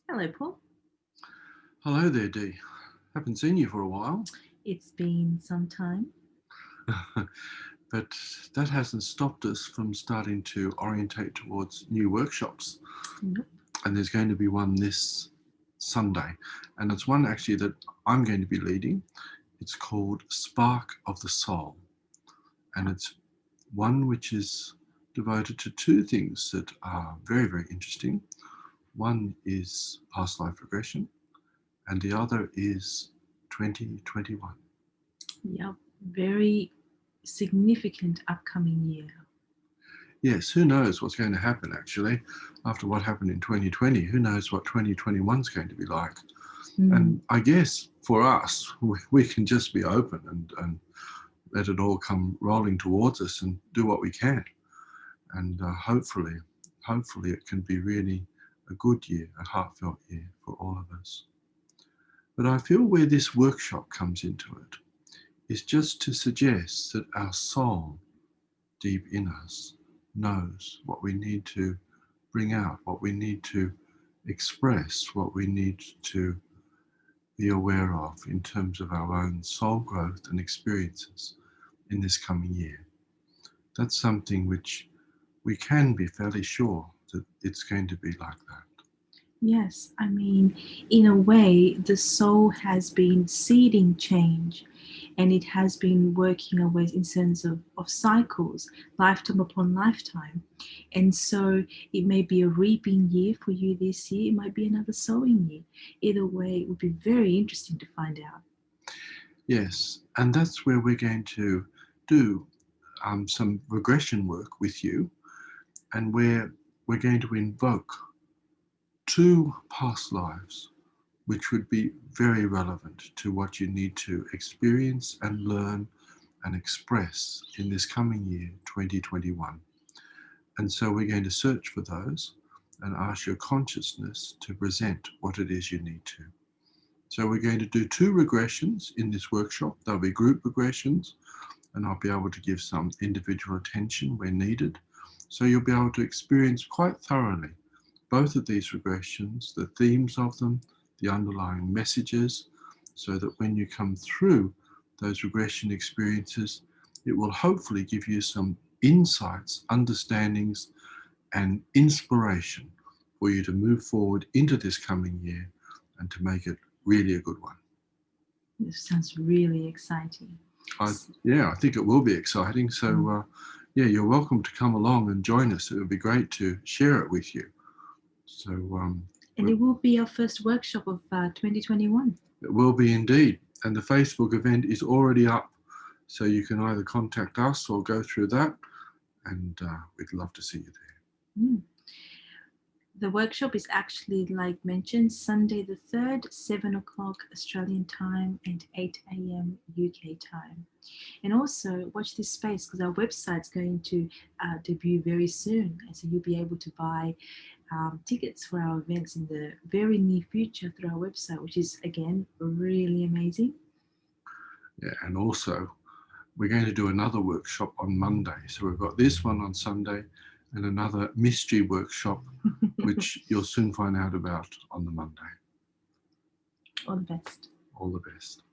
Hello, Paul. Hello there, Dee. Haven't seen you for a while, It's been some time. but that hasn't stopped us from starting to orientate towards new workshops. Nope. And there's going to be one this Sunday, and it's one actually that I'm going to be leading. It's called Spark of the Soul, and it's one which is devoted to two things that are very, very interesting. One is past life regression, and the other is 2021. Yep. Very significant upcoming year. Yes, who knows what's going to happen actually after what happened in 2020? Who knows what 2021 is going to be like? Mm. And I guess for us, we can just be open and let it all come rolling towards us and do what we can. And hopefully it can be really a good year, a heartfelt year for all of us. But I feel where this workshop comes into it is just to suggest that our soul deep in us knows what we need to bring out, what we need to express, what we need to be aware of in terms of our own soul growth and experiences in this coming year. That's something which we can be fairly sure that it's going to be like that. Yes, I mean, in a way, the soul has been seeding change and it has been working away in sense of cycles, lifetime upon lifetime. And so it may be a reaping year for you this year, it might be another sowing year. Either way, it would be very interesting to find out. Yes, and that's where we're going to do some regression work with you, and where we're going to invoke two past lives which would be very relevant to what you need to experience and learn and express in this coming year, 2021. And so we're going to search for those and ask your consciousness to present what it is you need to. So we're going to do two regressions in this workshop. There'll be group regressions, and I'll be able to give some individual attention where needed. So you'll be able to experience quite thoroughly both of these regressions, the themes of them, the underlying messages, so that when you come through those regression experiences, it will hopefully give you some insights, understandings, and inspiration for you to move forward into this coming year and to make it really a good one. This sounds really exciting. Yeah, I think it will be exciting. So, Mm. yeah, you're welcome to come along and join us. It would be great to share it with you. So, And it will be our first workshop of 2021. it will be indeed. And the Facebook event is already up. So you can either contact us or go through that. And we'd love to see you there. Mm. The workshop is actually, like mentioned, Sunday the 3rd, 7 o'clock Australian time and 8 a.m. UK time. And also watch this space because our website's going to debut very soon. And so you'll be able to buy tickets for our events in the very near future through our website, which is, again, really amazing. Yeah. And also, we're going to do another workshop on Monday. So we've got this one on Sunday and another mystery workshop, which you'll soon find out about on the Monday. All the best. All the best.